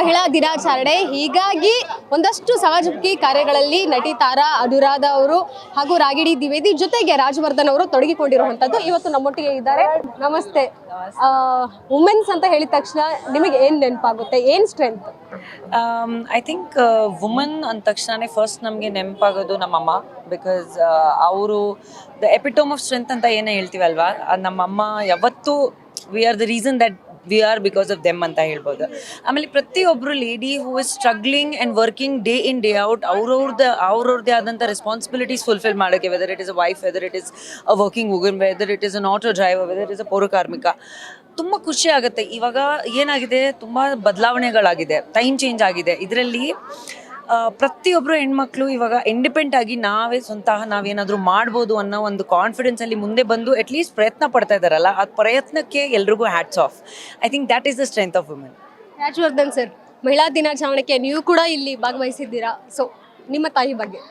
ಮಹಿಳಾ ದಿನಾಚರಣೆ, ಹೀಗಾಗಿ ಒಂದಷ್ಟು ಸಮಾಜಮುಖಿ ಕಾರ್ಯಗಳಲ್ಲಿ ನಟಿ ತಾರಾ ಅನುರಾಧ ಅವರು ಹಾಗೂ ರಾಗಿಣಿ ದ್ವಿವೇದಿ ಜೊತೆಗೆ ರಾಜವರ್ಧನ್ ಅವರು ತೊಡಗಿಕೊಂಡಿರುವಂತದ್ದು ಇವತ್ತು ನಮ್ಮೊಟ್ಟಿಗೆ ಇದ್ದಾರೆ. ನಮಸ್ತೆ. ವುಮೆನ್ಸ್ ಅಂತ ಹೇಳಿದ ತಕ್ಷಣ ನಿಮಗೆ ಏನ್ ನೆನಪಾಗುತ್ತೆ, ಏನ್ ಸ್ಟ್ರೆಂತ್? ಐ ಥಿಂಕ್ ವುಮನ್ ಅಂದ ತಕ್ಷಣನೇ ಫಸ್ಟ್ ನಮಗೆ ನೆನಪಾಗೋದು ನಮ್ಮಮ್ಮ. ಬಿಕಾಸ್ ಅವರು ದ ಎಪಿಟೋಮ್ ಆಫ್ ಸ್ಟ್ರೆಂತ್ ಅಂತ ಏನೇ ಹೇಳ್ತೀವಲ್ವಾ, ನಮ್ಮಮ್ಮ ಯಾವತ್ತೂ we are the reason that we are because of them ಅಂತ ಹೇಳ್ಬೋದು. ಆಮೇಲೆ ಪ್ರತಿಯೊಬ್ಬರು lady who is struggling and working day in day out ಅವ್ರವ್ರದ್ದೇ ಆದಂಥ ರೆಸ್ಪಾನ್ಸಿಬಿಲಿಟೀಸ್ ಫುಲ್ಫಿಲ್ ಮಾಡೋಕ್ಕೆ, whether it is a wife, whether it is a working woman, whether it is an auto driver, whether it is a ಪೌರ ಕಾರ್ಮಿಕ. ತುಂಬ ಖುಷಿ ಆಗುತ್ತೆ. ಇವಾಗ ಏನಾಗಿದೆ, ತುಂಬ ಬದಲಾವಣೆಗಳಾಗಿದೆ, ಟೈಮ್ ಚೇಂಜ್ ಆಗಿದೆ. ಇದರಲ್ಲಿ ಪ್ರತಿಯೊಬ್ಬರು ಹೆಣ್ಮಕ್ಳು ಇವಾಗ ಇಂಡಿಪೆಂಡೆಂಟ್ ಆಗಿ ನಾವೇನಾದರೂ ಮಾಡ್ಬೋದು ಅನ್ನೋ ಒಂದು ಕಾನ್ಫಿಡೆನ್ಸಲ್ಲಿ ಮುಂದೆ ಬಂದು ಅಟ್ಲೀಸ್ಟ್ ಪ್ರಯತ್ನ ಪಡ್ತಾ ಇದ್ದಾರಲ್ಲ, ಆ ಪ್ರಯತ್ನಕ್ಕೆ ಎಲ್ರಿಗೂ hats off. I think that is the strength of women. Rajvardhan sir, ಮಹಿಳಾ ದಿನಾಚರಣೆಗೆ ನೀವು ಕೂಡ ಇಲ್ಲಿ ಭಾಗವಹಿಸಿದ್ದೀರಾ. ಸೊ ನಿಮ್ಮ ತಾಯಿ ಬಗ್ಗೆ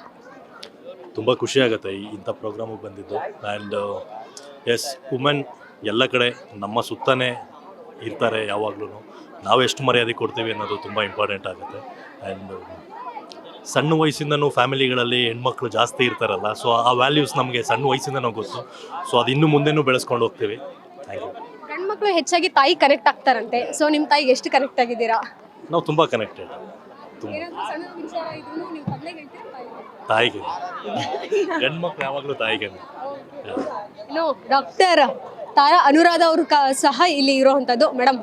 ತುಂಬ ಖುಷಿ ಆಗುತ್ತೆ ಇಂಥ ಪ್ರೋಗ್ರಾಮಿಗೆ ಬಂದಿದ್ದು. ಆ್ಯಂಡ್ ಎಸ್, ವುಮೆನ್ ಎಲ್ಲ ಕಡೆ ನಮ್ಮ ಸುತ್ತನೇ ಇರ್ತಾರೆ. ಯಾವಾಗಲೂ ನಾವು ಎಷ್ಟು ಮರ್ಯಾದೆ ಕೊಡ್ತೀವಿ ಅನ್ನೋದು ತುಂಬ ಇಂಪಾರ್ಟೆಂಟ್ ಆಗುತ್ತೆ. ಆ್ಯಂಡ್ ಸಣ್ಣ ವಯಸ್ಸಿಂದನೂ ಫ್ಯಾಮಿಲಿಗಳಲ್ಲಿ ಹೆಣ್ಮಕ್ಳು ಜಾಸ್ತಿ ಇರ್ತಾರಲ್ಲ, ಸೊ ಆ ವ್ಯಾಲ್ಯೂಸ್ ನಮಗೆ ಸಣ್ಣ ವಯಸ್ಸಿಂದನೂ ಗೊತ್ತು. ಸೊ ಅದು ಇನ್ನು ಮುಂದೆನೂ ಬೆಳೆಸ್ಕೊಂಡು ಹೋಗ್ತೀವಿ. Thank you. ಹೆಣ್ಮಕ್ಳು ಹೆಚ್ಚಾಗಿ ತಾಯಿ ಕನೆಕ್ಟ್ ಆಗ್ತಾರಂತೆ. ಸೊ ನಿಮ್ಮ ತಾಯಿಗೆ ಎಷ್ಟು ಕನೆಕ್ಟ್ ಆಗಿದ್ದೀರಾ? ನಾವು ತುಂಬ ಕನೆಕ್ಟೆಡ್. ತಾಯಿಗೆ ಹೆಣ್ಮಕ್ಳು ಯಾವಾಗಲೂ ತಾಯಿಗೆ. ಡಾಕ್ಟರ್ ತಾರಾ ಅನುರಾಧ ಅವರು ಸಹ ಇಲ್ಲಿ ಇರುವಂಥದ್ದು. ಮೇಡಮ್,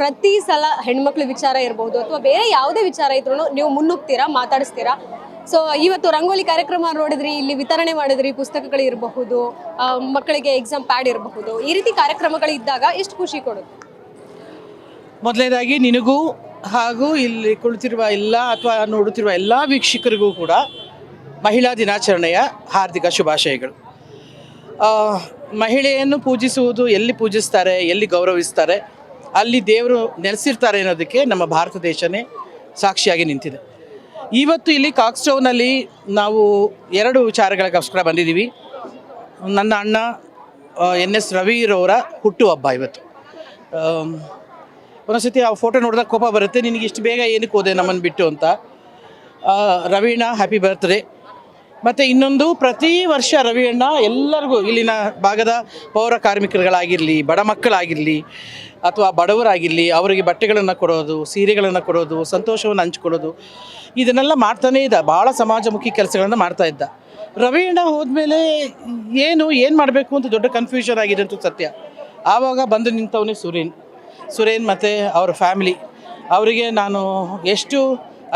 ಪ್ರತಿ ಸಲ ಹೆಣ್ಮಕ್ಳು ವಿಚಾರ ಇರ್ಬೋದು ಅಥವಾ ಬೇರೆ ಯಾವುದೇ ವಿಚಾರ ಇದ್ರೂ ನೀವು ಮುನ್ನುಗ್ತೀರಾ, ಮಾತಾಡಿಸ್ತೀರಾ. ಸೊ ಇವತ್ತು ರಂಗೋಲಿ ಕಾರ್ಯಕ್ರಮ ನೋಡಿದ್ರಿ, ಇಲ್ಲಿ ವಿತರಣೆ ಮಾಡಿದ್ರಿ, ಪುಸ್ತಕಗಳು ಇರಬಹುದು, ಮಕ್ಕಳಿಗೆ ಎಕ್ಸಾಮ್ ಪ್ಯಾಡ್ ಇರಬಹುದು. ಈ ರೀತಿ ಕಾರ್ಯಕ್ರಮಗಳು ಇದ್ದಾಗ ಎಷ್ಟು ಖುಷಿ ಕೊಡುತ್ತೆ? ಮೊದಲನೇದಾಗಿ ನಿನಗೂ ಹಾಗೂ ಇಲ್ಲಿ ಕುಳಿತಿರುವ ಎಲ್ಲ ಅಥವಾ ನೋಡುತ್ತಿರುವ ಎಲ್ಲ ವೀಕ್ಷಕರಿಗೂ ಕೂಡ ಮಹಿಳಾ ದಿನಾಚರಣೆಯ ಹಾರ್ದಿಕ ಶುಭಾಶಯಗಳು. ಮಹಿಳೆಯನ್ನು ಪೂಜಿಸುವುದು, ಎಲ್ಲಿ ಪೂಜಿಸ್ತಾರೆ, ಎಲ್ಲಿ ಗೌರವಿಸ್ತಾರೆ, ಅಲ್ಲಿ ದೇವರು ನೆಲೆಸಿರ್ತಾರೆ ಅನ್ನೋದಕ್ಕೆ ನಮ್ಮ ಭಾರತ ದೇಶನೇ ಸಾಕ್ಷಿಯಾಗಿ ನಿಂತಿದೆ. ಇವತ್ತು ಇಲ್ಲಿ ಕಾಕ್ಸ್ಟೌನಲ್ಲಿ ನಾವು 2 ವಿಚಾರಗಳಿಗೋಸ್ಕರ ಬಂದಿದ್ದೀವಿ. ನನ್ನ ಅಣ್ಣ NS ರವಿರವರ ಹುಟ್ಟುಹಬ್ಬ ಇವತ್ತು. ಒಂದೊಂದ್ಸತಿ ಆ ಫೋಟೋ ನೋಡಿದಾಗ ಕೋಪ ಬರುತ್ತೆ, ನಿನಗೆ ಇಷ್ಟು ಬೇಗ ಏನಕ್ಕೆ ಹೋದೆ ನಮ್ಮನ್ನು ಬಿಟ್ಟು ಅಂತ. Raveena happy birthday. ಮತ್ತು ಇನ್ನೊಂದು, ಪ್ರತಿ ವರ್ಷ ರವಿಯಣ್ಣ ಎಲ್ಲರಿಗೂ, ಇಲ್ಲಿನ ಭಾಗದ ಪೌರ ಕಾರ್ಮಿಕರುಗಳಾಗಿರಲಿ, ಬಡ ಮಕ್ಕಳಾಗಿರಲಿ ಅಥವಾ ಬಡವರಾಗಿರಲಿ, ಅವರಿಗೆ ಬಟ್ಟೆಗಳನ್ನು ಕೊಡೋದು, ಸೀರೆಗಳನ್ನು ಕೊಡೋದು, ಸಂತೋಷವನ್ನು ಹಂಚ್ಕೊಡೋದು, ಇದನ್ನೆಲ್ಲ ಮಾಡ್ತಾನೇ ಇದ್ದ. ಭಾಳ ಸಮಾಜಮುಖಿ ಕೆಲಸಗಳನ್ನು ಮಾಡ್ತಾಯಿದ್ದ. ರವಿಯಣ್ಣ ಹೋದ್ಮೇಲೆ ಏನು ಮಾಡಬೇಕು ಅಂತ ದೊಡ್ಡ ಕನ್ಫ್ಯೂಷನ್ ಆಗಿದೆ ಅಂತ ಸತ್ಯ. ಆವಾಗ ಬಂದು ನಿಂತವನೇ ಸುರೇನ್ ಮತ್ತು ಅವರ ಫ್ಯಾಮಿಲಿ. ಅವರಿಗೆ ನಾನು ಎಷ್ಟು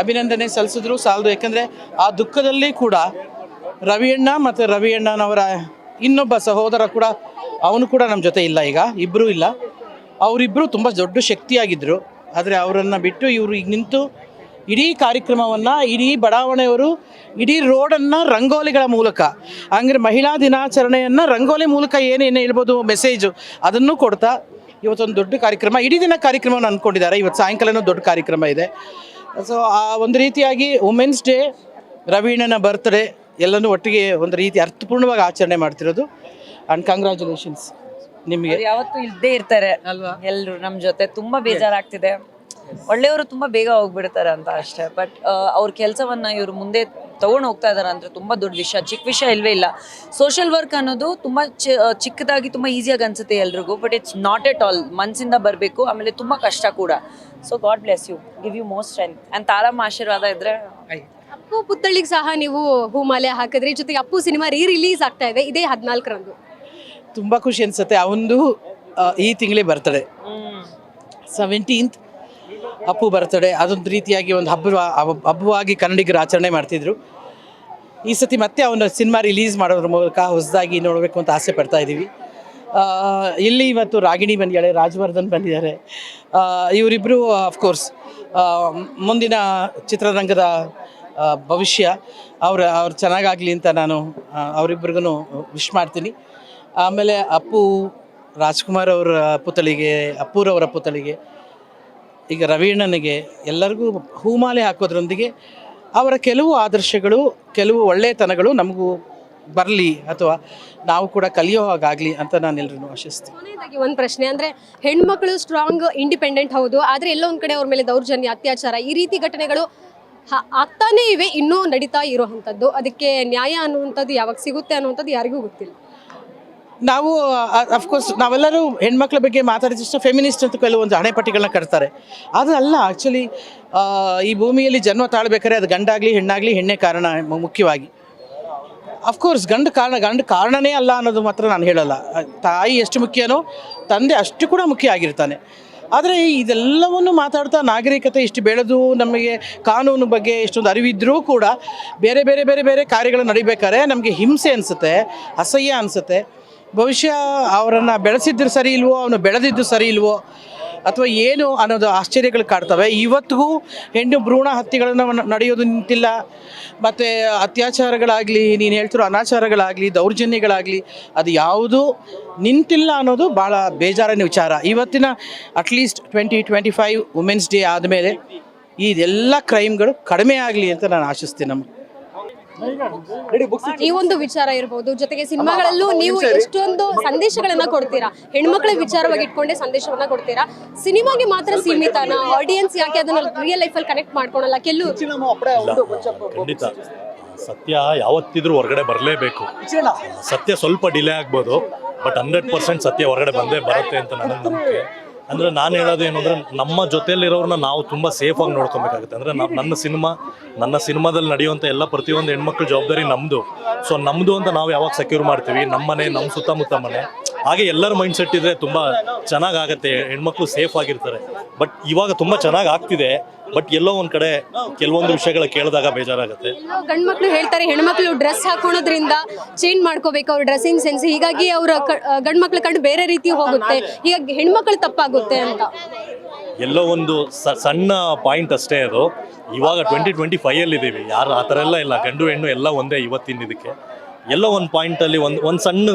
ಅಭಿನಂದನೆ ಸಲ್ಲಿಸಿದ್ರು ಸಾಲದು. ಯಾಕಂದರೆ ಆ ದುಃಖದಲ್ಲಿ ಕೂಡ ರವಿಯಣ್ಣ ಮತ್ತು ರವಿಯಣ್ಣನವರ ಇನ್ನೊಬ್ಬ ಸಹೋದರ ಕೂಡ, ಅವನು ಕೂಡ ನಮ್ಮ ಜೊತೆ ಇಲ್ಲ, ಈಗ ಇಬ್ಬರೂ ಇಲ್ಲ. ಅವರಿಬ್ಬರು ತುಂಬ ದೊಡ್ಡ ಶಕ್ತಿಯಾಗಿದ್ದರು. ಆದರೆ ಅವರನ್ನು ಬಿಟ್ಟು ಇವರು ಈಗ ನಿಂತು ಇಡೀ ಕಾರ್ಯಕ್ರಮವನ್ನು, ಇಡೀ ಬಡಾವಣೆಯವರು, ಇಡೀ ರೋಡನ್ನು ರಂಗೋಲಿಗಳ ಮೂಲಕ, ಹಂಗೆ ಮಹಿಳಾ ದಿನಾಚರಣೆಯನ್ನು ರಂಗೋಲಿ ಮೂಲಕ ಏನೇನು ಹೇಳ್ಬೋದು ಮೆಸೇಜು, ಅದನ್ನು ಕೊಡ್ತಾ ಇವತ್ತೊಂದು ದೊಡ್ಡ ಕಾರ್ಯಕ್ರಮ, ಇಡೀ ದಿನ ಕಾರ್ಯಕ್ರಮವನ್ನು ಅಂದ್ಕೊಂಡಿದ್ದಾರೆ. ಇವತ್ತು ಸಾಯಂಕಾಲನೂ ದೊಡ್ಡ ಕಾರ್ಯಕ್ರಮ ಇದೆ. ಸೊ ಆ ಒಂದು ರೀತಿಯಾಗಿ ವುಮೆನ್ಸ್ ಡೇ, ರವೀಣನ ಬರ್ತ್ಡೇ ಎಲ್ಲನೂ ಒಟ್ಟಿಗೆ ಒಂದು ರೀತಿ ಅರ್ಥಪೂರ್ಣವಾಗಿ ಆಚರಣೆ ಮಾಡ್ತಿರೋದು. ಆ್ಯಂಡ್ ಕಂಗ್ರ್ಯಾಚುಲೇಷನ್ಸ್ ನಿಮಗೆ. ಯಾವತ್ತೂ ಇಲ್ಲದೇ ಇರ್ತಾರೆ ಅಲ್ವಾ ಎಲ್ಲರೂ ನಮ್ಮ ಜೊತೆ. ತುಂಬ ಬೇಜಾರಾಗ್ತಿದೆ, ಒಳ್ಳೆಯವರು ತುಂಬ ಬೇಗ ಹೋಗ್ಬಿಡ್ತಾರೆ ಅಂತ ಅಷ್ಟೇ. ಬಟ್ ಅವ್ರ ಕೆಲಸವನ್ನು ಇವರು ಮುಂದೆ ತೊಗೊಂಡು ಹೋಗ್ತಾ ಇದ್ದಾರೆ ಅಂದರೆ ತುಂಬ ದೊಡ್ಡ ವಿಷಯ, ಚಿಕ್ಕ ವಿಷಯ ಇಲ್ಲವೇ ಇಲ್ಲ. ಸೋಷಿಯಲ್ ವರ್ಕ್ ಅನ್ನೋದು ತುಂಬ ಚಿಕ್ಕದಾಗಿ ತುಂಬ ಈಸಿಯಾಗಿ ಅನಿಸುತ್ತೆ ಎಲ್ರಿಗೂ, but it's not at all. ಮನಸ್ಸಿಂದ ಬರಬೇಕು, ಆಮೇಲೆ ತುಂಬ ಕಷ್ಟ ಕೂಡ. So God bless you, give you more strength. And Taramma ಆಶೀರ್ವಾದ ಇದ್ದರೆ. ಅಪ್ಪು ಪುತ್ಥಳಿಗೆ ಸಹ ನೀವು ಹೂಮಾಲೆ ಹಾಕಿದ್ರಿ, ಜೊತೆಗೆ ಅಪ್ಪು ಸಿನಿಮಾ ರಿಲೀಸ್ ಆಗ್ತಾ ಇದೆ ಇದೇ 14ರಂದು. ತುಂಬ ಖುಷಿ ಅನಿಸುತ್ತೆ. ಅವನದು ಈ ತಿಂಗಳೇ ಬರ್ತಡೆ, 17th ಅಪ್ಪು ಬರ್ತಡೆ. ಅದೊಂದು ರೀತಿಯಾಗಿ ಒಂದು ಹಬ್ಬವಾಗಿ ಕನ್ನಡಿಗರು ಆಚರಣೆ ಮಾಡ್ತಿದ್ರು. ಈ ಸತಿ ಮತ್ತೆ ಅವನ ಸಿನಿಮಾ ರಿಲೀಸ್ ಮಾಡೋದ್ರ ಮೂಲಕ ಹೊಸದಾಗಿ ನೋಡಬೇಕು ಅಂತ ಆಸೆ ಪಡ್ತಾ ಇದ್ದೀವಿ. ಇಲ್ಲಿ ಇವತ್ತು ರಾಗಿಣಿ ಬಂದಿದ್ದಾಳೆ, ರಾಜವರ್ಧನ್ ಬಂದಿದ್ದಾರೆ. ಇವರಿಬ್ಬರು ಅಫ್ಕೋರ್ಸ್ ಮುಂದಿನ ಚಿತ್ರರಂಗದ ಭವಿಷ್ಯ. ಅವ್ರು ಚೆನ್ನಾಗಾಗಲಿ ಅಂತ ನಾನು ಅವರಿಬ್ಬರಿಗೂ ವಿಶ್ ಮಾಡ್ತೀನಿ. ಆಮೇಲೆ ಅಪ್ಪು ರಾಜ್ಕುಮಾರ್ ಅವರ ಪುತ್ಥಳಿಗೆ, ಅಪ್ಪುರವರ ಪುತ್ಥಳಿಗೆ, ಈಗ ರವೀಣ್ಣನಿಗೆ ಎಲ್ಲರಿಗೂ ಹೂಮಾಲೆ ಹಾಕೋದ್ರೊಂದಿಗೆ ಅವರ ಕೆಲವು ಆದರ್ಶಗಳು, ಕೆಲವು ಒಳ್ಳೆಯತನಗಳು ನಮಗೂ ಬರಲಿ ಅಥವಾ ನಾವು ಕೂಡ ಕಲಿಯೋ ಹಾಗಾಗಲಿ ಅಂತ ನಾನು ಎಲ್ಲರನ್ನು ಆಶಿಸ್ತೀನಿ. ಕೊನೆಯದಾಗಿ ಒಂದು ಪ್ರಶ್ನೆ ಅಂದರೆ ಹೆಣ್ಮಕ್ಳು ಸ್ಟ್ರಾಂಗ್ ಇಂಡಿಪೆಂಡೆಂಟ್ ಹೌದು, ಆದರೆ ಎಲ್ಲೋ ಒಂದು ಕಡೆ ಅವ್ರ ಮೇಲೆ ದೌರ್ಜನ್ಯ, ಅತ್ಯಾಚಾರ ಈ ರೀತಿ ಘಟನೆಗಳು ಆಗ್ತಾನೇ ಇವೆ, ಇನ್ನೂ ನಡೀತಾ ಇರೋವಂಥದ್ದು. ಅದಕ್ಕೆ ನ್ಯಾಯ ಅನ್ನುವಂಥದ್ದು ಯಾವಾಗ ಸಿಗುತ್ತೆ ಅನ್ನುವಂಥದ್ದು ಯಾರಿಗೂ ಗೊತ್ತಿಲ್ಲ. ನಾವು ಅಫ್ಕೋರ್ಸ್ ನಾವೆಲ್ಲರೂ ಹೆಣ್ಮಕ್ಳ ಬಗ್ಗೆ ಮಾತಾಡಿದ ತಕ್ಷಣ ಫೆಮಿನಿಸ್ಟ್ ಅಂತ ಕೆಲವೊಂದು ಹಣೆಪಟ್ಟಿಗಳನ್ನ ಕಟ್ತಾರೆ. ಅದು ಅಲ್ಲ. ಆ್ಯಕ್ಚುಲಿ ಈ ಭೂಮಿಯಲ್ಲಿ ಜನ್ಮ ತಾಳ್ಬೇಕಾದ್ರೆ ಅದು ಗಂಡಾಗಲಿ ಹೆಣ್ಣಾಗಲಿ ಹೆಣ್ಣೆ ಕಾರಣ ಮುಖ್ಯವಾಗಿ. ಅಫ್ಕೋರ್ಸ್ ಗಂಡು ಕಾರಣನೇ ಅಲ್ಲ ಅನ್ನೋದು ಮಾತ್ರ ನಾನು ಹೇಳಲ್ಲ. ತಾಯಿ ಎಷ್ಟು ಮುಖ್ಯನೋ ತಂದೆ ಅಷ್ಟು ಕೂಡ ಮುಖ್ಯ ಆಗಿರ್ತಾನೆ. ಆದರೆ ಇದೆಲ್ಲವನ್ನು ಮಾತಾಡ್ತಾ ನಾಗರಿಕತೆ ಇಷ್ಟು ಬೆಳೆದು ನಮಗೆ ಕಾನೂನು ಬಗ್ಗೆ ಇಷ್ಟೊಂದು ಅರಿವಿದ್ರೂ ಕೂಡ ಬೇರೆ ಬೇರೆ ಬೇರೆ ಬೇರೆ ಕಾರ್ಯಗಳು ನಡಿಬೇಕಾದ್ರೆ ನಮಗೆ ಹಿಂಸೆ ಅನಿಸುತ್ತೆ, ಅಸಹ್ಯ ಅನಿಸುತ್ತೆ. ಬಹುಶಃ ಅವರನ್ನು ಬೆಳೆಸಿದ್ದು ಸರಿ ಇಲ್ವೋ, ಅವನು ಬೆಳೆದಿದ್ದು ಸರಿ ಇಲ್ವೋ ಅಥವಾ ಏನು ಅನ್ನೋದು ಆಶ್ಚರ್ಯಗಳು ಕಾಡ್ತವೆ. ಇವತ್ತಿಗೂ ಹೆಣ್ಣು ಭ್ರೂಣ ಹತ್ಯೆಗಳನ್ನು ನಡೆಯೋದು ನಿಂತಿಲ್ಲ. ಮತ್ತು ಅತ್ಯಾಚಾರಗಳಾಗಲಿ, ನೀನು ಹೇಳ್ತಿರೋ ಅನಾಚಾರಗಳಾಗಲಿ, ದೌರ್ಜನ್ಯಗಳಾಗಲಿ ಅದು ಯಾವುದೂ ನಿಂತಿಲ್ಲ ಅನ್ನೋದು ಭಾಳ ಬೇಜಾರಿನ ವಿಚಾರ. ಇವತ್ತಿನ ಅಟ್ಲೀಸ್ಟ್ 2025 ವುಮೆನ್ಸ್ ಡೇ ಆದಮೇಲೆ ಇದೆಲ್ಲ ಕ್ರೈಮ್ಗಳು ಕಡಿಮೆ ಆಗಲಿ ಅಂತ ನಾನು ಆಶಿಸ್ತೀನಿ. ಈ ಒಂದು ವಿಚಾರ ಇರ್ಬೋದು, ಜೊತೆಗೆ ಸಿನಿಮಾಗಳಲ್ಲೂ ನೀವು ಎಷ್ಟೊಂದು ಸಂದೇಶಗಳನ್ನ ಕೊಡ್ತೀರಾ, ಹೆಣ್ಮಕ್ಳ ವಿಚಾರವಾಗಿ ಇಟ್ಕೊಂಡೆ ಸಂದೇಶವನ್ನ ಕೊಡ್ತೀರಾ. ಸಿನಿಮಾಗೆ ಮಾತ್ರ ಸೀಮಿತನ ಆಡಿಯನ್ಸ್ ಯಾಕೆ ಅದನ್ನ ರಿಯಲ್ ಲೈಫಲ್ಲಿ ಕನೆಕ್ಟ್ ಮಾಡ್ಕೊಳಲ್ಲ? ಖಂಡಿತ ಸತ್ಯ ಯಾವತ್ತಿದ್ರೂ ಹೊರಗಡೆ ಬರಲೇಬೇಕು. ಸತ್ಯ ಸ್ವಲ್ಪ ಡಿಲೇ ಆಗ್ಬೋದು, ಬಟ್ 100% ಸತ್ಯ ಹೊರಗಡೆ ಬಂದೇ ಬರುತ್ತೆ ಅಂತ ನನಗೆ ನಂಬಿಕೆ. ಅಂದರೆ ನಾನು ಹೇಳೋದು ಏನು ಅಂದರೆ, ನಮ್ಮ ಜೊತೆಯಲ್ಲಿರೋರನ್ನ ನಾವು ತುಂಬ ಸೇಫಾಗಿ ನೋಡ್ಕೊಬೇಕಾಗುತ್ತೆ. ಅಂದರೆ ನನ್ನ ಸಿನಿಮಾದಲ್ಲಿ ನಡೆಯುವಂಥ ಎಲ್ಲ ಪ್ರತಿಯೊಂದು ಹೆಣ್ಮಕ್ಳ ಜವಾಬ್ದಾರಿ ನಮ್ಮದು. ಸೊ ನಮ್ಮದು ಅಂತ ನಾವು ಯಾವಾಗ ಸೆಕ್ಯೂರ್ ಮಾಡ್ತೀವಿ, ನಮ್ಮ ಮನೆ, ನಮ್ಮ ಸುತ್ತಮುತ್ತ ಮನೆ, ಹಾಗೆ ಎಲ್ಲರ ಮೈಂಡ್ ಸೆಟ್ ಇದ್ದರೆ ತುಂಬ ಚೆನ್ನಾಗಾಗತ್ತೆ, ಹೆಣ್ಮಕ್ಳು ಸೇಫ್ ಆಗಿರ್ತಾರೆ. ಬಟ್ ಇವಾಗ ತುಂಬ ಚೆನ್ನಾಗಿ ಆಗ್ತಿದೆ, ಬಟ್ ಎಲ್ಲೋ ಒಂದು ಕಡೆ ಕೆಲವೊಂದು ವಿಷಯಗಳ ಕೇಳಿದಾಗ ಬೇಜಾರಾಗುತ್ತೆ. ಗಂಡ್ಮಕ್ಳು ಹೇಳ್ತಾರೆ ಹೆಣ್ಮಕ್ಳು ಡ್ರೆಸ್ ಹಾಕೋಣದ್ರಿಂದ ಚೇಂಜ್ ಮಾಡ್ಕೋಬೇಕು ಅವ್ರ ಡ್ರೆಸ್ಸಿಂಗ್ ಸೆನ್ಸ್, ಹೀಗಾಗಿ ಅವ್ರ ಗಂಡ್ಮಕ್ಳ ಕಂಡು ಬೇರೆ ರೀತಿ ಹೋಗುತ್ತೆ, ಹೀಗಾಗಿ ಹೆಣ್ಮಕ್ಳು ತಪ್ಪಾಗುತ್ತೆ ಅಂತ. ಎಲ್ಲೋ ಒಂದು ಸಣ್ಣ ಪಾಯಿಂಟ್ ಅಷ್ಟೇ ಅದು. ಇವಾಗ 2025 ಇದ್ದೀವಿ, ಯಾರು ಆ ಥರ ಎಲ್ಲ ಇಲ್ಲ, ಗಂಡು ಹೆಣ್ಣು ಎಲ್ಲ ಒಂದೇ ಇವತ್ತಿನ ಇದಕ್ಕೆ. ಎಲ್ಲೋ ಒಂದು ಪಾಯಿಂಟಲ್ಲಿ ಒಂದು ಸಣ್ಣ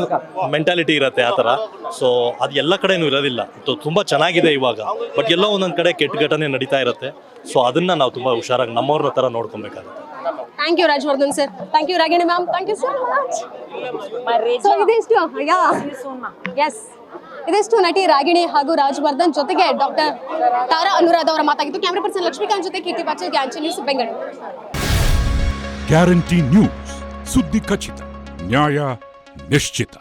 ಮೆಂಟಾಲಿಟಿ ಇರುತ್ತೆ ಆ ಥರ. ಸೊ ಅದು ಎಲ್ಲ ಕಡೆನೂ ಇರೋದಿಲ್ಲ. ತುಂಬ ಚೆನ್ನಾಗಿದೆ ಇವಾಗ, ಬಟ್ ಎಲ್ಲೋ ಒಂದೊಂದು ಕಡೆ ಕೆಟ್ಟ ಘಟನೆ ನಡೀತಾ ಇರುತ್ತೆ. ಸೊ ಅದನ್ನು ನಾವು ತುಂಬ ಹುಷಾರಾಗಿ ನಮ್ಮವ್ರನ್ನ ಥರ ನೋಡ್ಕೊಬೇಕಾಗುತ್ತೆ. Thank you Rajavardhan sir, thank you Ragini ma'am, thank you so much. ಇದಿಷ್ಟು ನಟಿ ರಾಗಿಣಿ ಹಾಗೂ ರಾಜವರ್ಧನ್ ಜೊತೆಗೆ ಡಾಕ್ಟರ್ ತಾರಾ ಅನುರಾಧ ಅವರ ಮಾತಾಗಿತ್ತು. ಕ್ಯಾಮ್ರಾ ಪರ್ಸನ್ ಲಕ್ಷ್ಮೀಕಾಂತ್ ಜೊತೆ ಕೀರ್ತಿ ಪಾಚಲ್, ಗ್ಯಾನ್ಚಿ ನ್ಯೂಸ್, ಬೆಂಗಳೂರು. ಗ್ಯಾರಂಟಿ ನ್ಯೂಸ್, ಸುದ್ದಿ ಖಚಿತ, ನ್ಯಾಯ ನಿಶ್ಚಿತ.